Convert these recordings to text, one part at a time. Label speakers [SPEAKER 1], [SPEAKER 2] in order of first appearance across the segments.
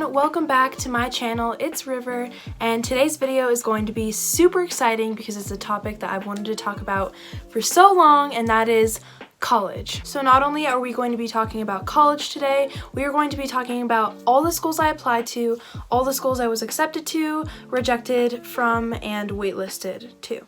[SPEAKER 1] everyone, welcome back to my channel. It's River, and today's video is going to be super exciting because it's a topic that I've wanted to talk about for so long, and that is college. So not only are we going to be talking about college today, we are going to be talking about all the schools I applied to, all the schools I was accepted to, rejected from, and waitlisted to.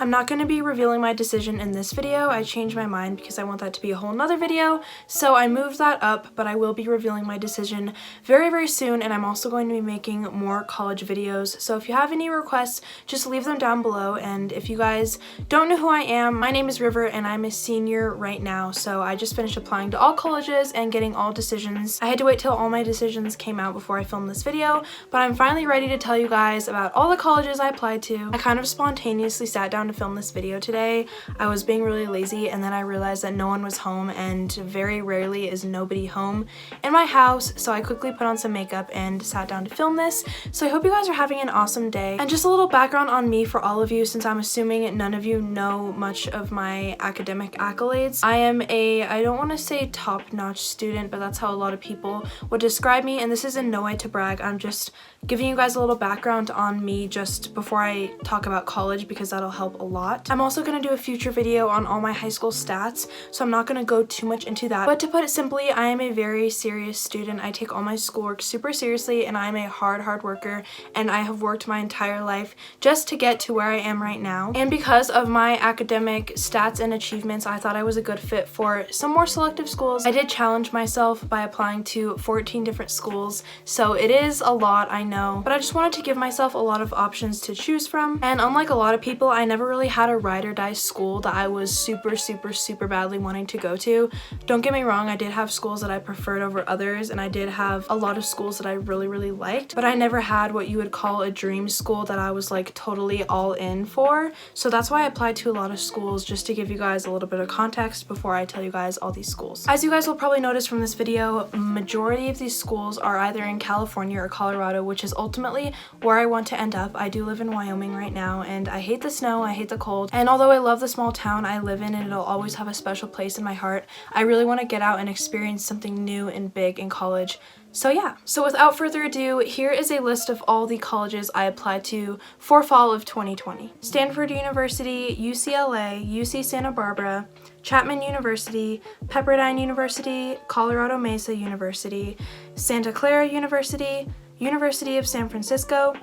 [SPEAKER 1] I'm not going to be revealing my decision in this video. I changed my mind because I want that to be a whole nother video, so I moved that up, but I will be revealing my decision very soon, and I'm also going to be making more college videos. So if you have any requests, just leave them down below. And if you guys don't know who I am, my name is River and I'm a senior right now, so I just finished applying to all colleges and getting all decisions. I had to wait till all my decisions came out before I filmed this video, but I'm finally ready to tell you guys about all the colleges I applied to. I kind of spontaneously sat down to film this video today. I was being really lazy, and then I realized that no one was home, and very rarely is nobody home in my house, so I quickly put on some makeup and sat down to film this. So I hope you guys are having an awesome day. And just a little background on me for all of you, since I'm assuming none of you know much of my academic accolades. I am I don't want to say top-notch student, but that's how a lot of people would describe me, and this is in no way to brag. I'm just giving you guys a little background on me just before I talk about college, because that'll help a lot. I'm also going to do a future video on all my high school stats, so I'm not going to go too much into that. But to put it simply, I am a very serious student. I take all my schoolwork super seriously, and I'm a hard worker, and I have worked my entire life just to get to where I am right now. And because of my academic stats and achievements, I thought I was a good fit for some more selective schools. I did challenge myself by applying to 14 different schools, so it is a lot, I know, but I just wanted to give myself a lot of options to choose from. And unlike a lot of people, I never really had a ride or die school that I was super badly wanting to go to. Don't get me wrong, I did have schools that I preferred over others, and I did have a lot of schools that I really liked, but I never had what you would call a dream school that I was like totally all in for. So that's why I applied to a lot of schools, just to give you guys a little bit of context before I tell you guys all these schools. As you guys will probably notice from this video, majority of these schools are either in California or Colorado, which is ultimately where I want to end up. I do live in Wyoming right now, and I hate the snow, I hate the cold, and although I love the small town I live in and it'll always have a special place in my heart, I really want to get out and experience something new and big in college. So yeah, so without further ado, here is a list of all the colleges I applied to for fall of 2020. Stanford University, UCLA, UC Santa Barbara, Chapman University, Pepperdine University, Colorado Mesa University, Santa Clara University, University of San Francisco,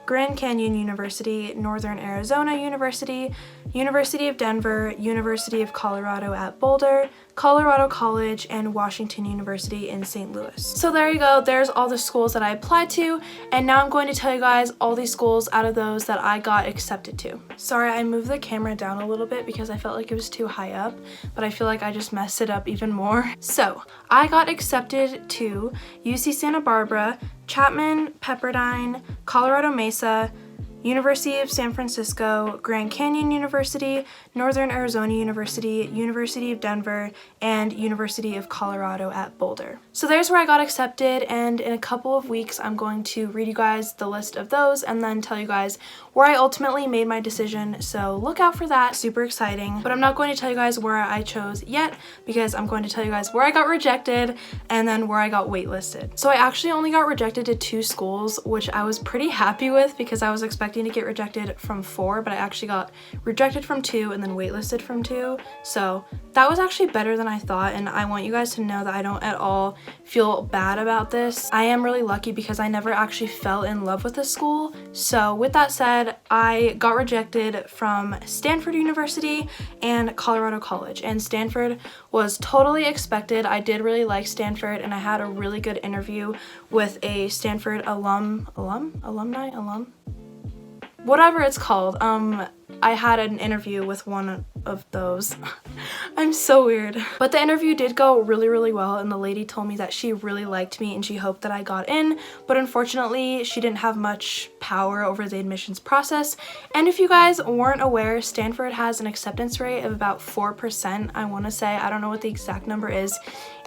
[SPEAKER 1] Grand Canyon University, Northern Arizona University, University of Denver, University of Colorado at Boulder, Colorado College, and Washington University in St. Louis. So there you go, there's all the schools that I applied to, and now I'm going to tell you guys all these schools out of those that I got accepted to. Sorry, I moved the camera down a little bit because I felt like it was too high up, but I feel like I just messed it up even more. So, I got accepted to UC Santa Barbara, Chapman, Pepperdine, Colorado Mesa, University of San Francisco, Grand Canyon University, Northern Arizona University, University of Denver, and University of Colorado at Boulder. So there's where I got accepted, and in a couple of weeks I'm going to read you guys the list of those and then tell you guys where I ultimately made my decision, so look out for that. Super exciting. But I'm not going to tell you guys where I chose yet, because I'm going to tell you guys where I got rejected and then where I got waitlisted. So I actually only got rejected to 2 schools, which I was pretty happy with because I was expecting to get rejected from 4, but I actually got rejected from 2 and then waitlisted from 2. So that was actually better than I thought, and I want you guys to know that I don't at all feel bad about this. I am really lucky because I never actually fell in love with a school. So with that said, I got rejected from Stanford University and Colorado College, and Stanford was totally expected. I did really like Stanford, and I had a really good interview with a Stanford alumni, whatever it's called. I had an interview with one of those. I'm so weird. But the interview did go really well, and the lady told me that she really liked me and she hoped that I got in, but unfortunately she didn't have much power over the admissions process. And if you guys weren't aware, Stanford has an acceptance rate of about 4%, I want to say. I don't know what the exact number is.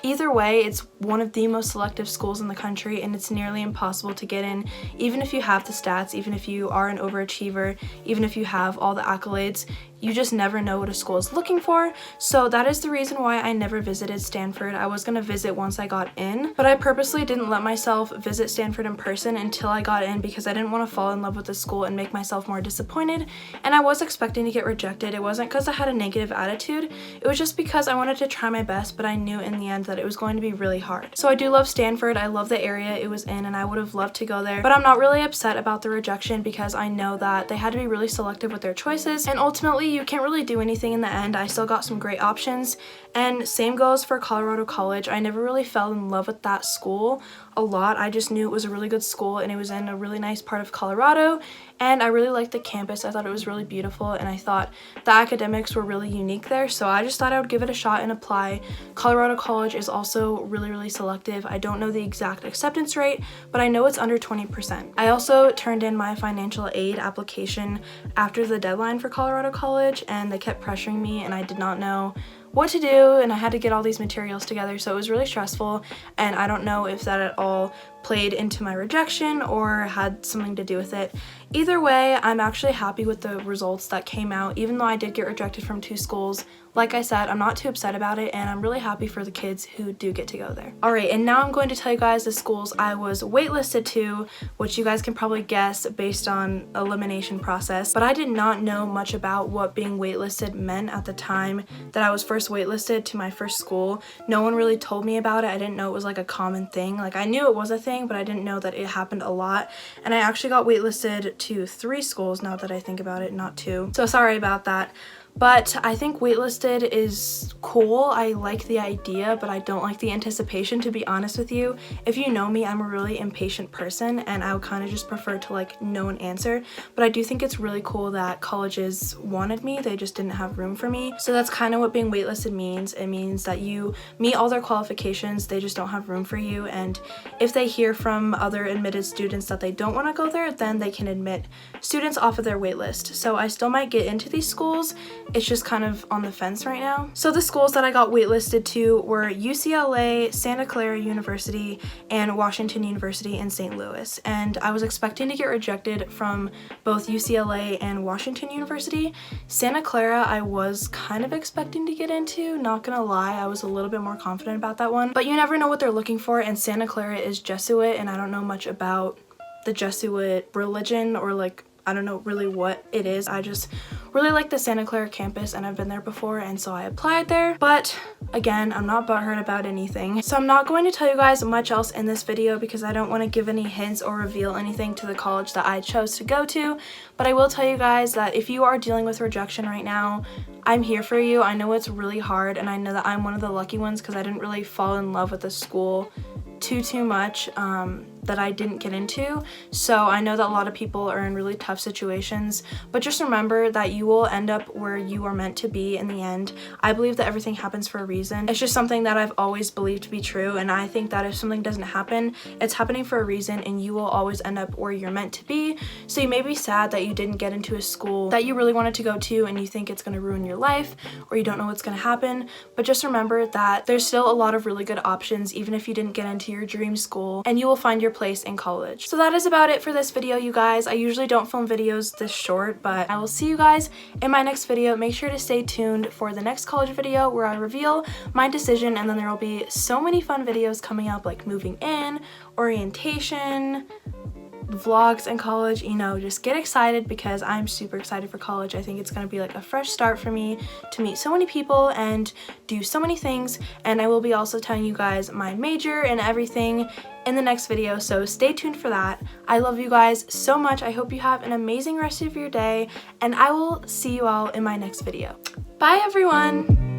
[SPEAKER 1] Either way, it's one of the most selective schools in the country, and it's nearly impossible to get in, even if you have the stats, even if you are an overachiever, even if you have all the accolades. you just never know what a school is looking for. So that is the reason why I never visited Stanford. I was gonna visit once I got in, but I purposely didn't let myself visit Stanford in person until I got in because I didn't want to fall in love with the school and make myself more disappointed. And I was expecting to get rejected. It wasn't because I had a negative attitude. It was just because I wanted to try my best, but I knew in the end that it was going to be really hard. So I do love Stanford. I love the area it was in, and I would have loved to go there, but I'm not really upset about the rejection because I know that they had to be really selective with their choices, and ultimately you can't really do anything in the end. I still got some great options, and same goes for Colorado College. I never really fell in love with that school a lot. I just knew it was a really good school and it was in a really nice part of Colorado, and I really liked the campus. I thought it was really beautiful, and I thought the academics were really unique there, so I just thought I would give it a shot and apply. Colorado College is also really selective. I don't know the exact acceptance rate, but I know it's under 20%. I also turned in my financial aid application after the deadline for Colorado College, and they kept pressuring me and I did not know what to do, and I had to get all these materials together, so it was really stressful, and I don't know if that at all played into my rejection or had something to do with it. Either way, I'm actually happy with the results that came out, even though I did get rejected from 2 schools. Like I said, I'm not too upset about it, and I'm really happy for the kids who do get to go there. Alright, and now I'm going to tell you guys the schools I was waitlisted to, which you guys can probably guess based on elimination process, but I did not know much about what being waitlisted meant at the time that I was first waitlisted to my first school. No one really told me about it. I didn't know it was like a common thing. Like, I knew it was a thing, but I didn't know that it happened a lot, and I actually got waitlisted to 3 schools now that I think about it, not 2. So sorry about that. But I think waitlisted is cool. I like the idea, but I don't like the anticipation, to be honest with you. If you know me, I'm a really impatient person, and I would kind of just prefer to like know an answer. But I do think it's really cool that colleges wanted me. They just didn't have room for me. So that's kind of what being waitlisted means. It means that you meet all their qualifications, they just don't have room for you. And if they hear from other admitted students that they don't want to go there, then they can admit students off of their waitlist. So I still might get into these schools. It's just kind of on the fence right now. So the schools that I got waitlisted to were UCLA, Santa Clara University, and Washington University in St. Louis. And I was expecting to get rejected from both UCLA and Washington University. Santa Clara I was kind of expecting to get into, not gonna lie. I was a little bit more confident about that one. But you never know what they're looking for, and Santa Clara is Jesuit, and I don't know much about the Jesuit religion or like I don't know really what it is. I just really like the Santa Clara campus, and I've been there before, and so I applied there. But again, I'm not butthurt about anything. So I'm not going to tell you guys much else in this video because I don't want to give any hints or reveal anything to the college that I chose to go to. But I will tell you guys that if you are dealing with rejection right now, I'm here for you. I know it's really hard, and I know that I'm one of the lucky ones because I didn't really fall in love with the school too much that I didn't get into. So I know that a lot of people are in really tough situations, but just remember that you will end up where you are meant to be in the end. I believe that everything happens for a reason. It's just something that I've always believed to be true, and I think that if something doesn't happen, it's happening for a reason, and you will always end up where you're meant to be. So you may be sad that you didn't get into a school that you really wanted to go to and you think it's going to ruin your life, or you don't know what's going to happen, but just remember that there's still a lot of really good options even if you didn't get into your dream school, and you will find your place in college. So that is about it for this video, you guys. I usually don't film videos this short, but I will see you guys in my next video. Make sure to stay tuned for the next college video where I reveal my decision, and then there will be so many fun videos coming up, like moving in, orientation, vlogs in college. You know, just get excited because I'm super excited for college. I think it's going to be like a fresh start for me to meet so many people and do so many things, and I will be also telling you guys my major and everything in the next video, so stay tuned for that. I love you guys so much. I hope you have an amazing rest of your day, and I will see you all in my next video. Bye everyone!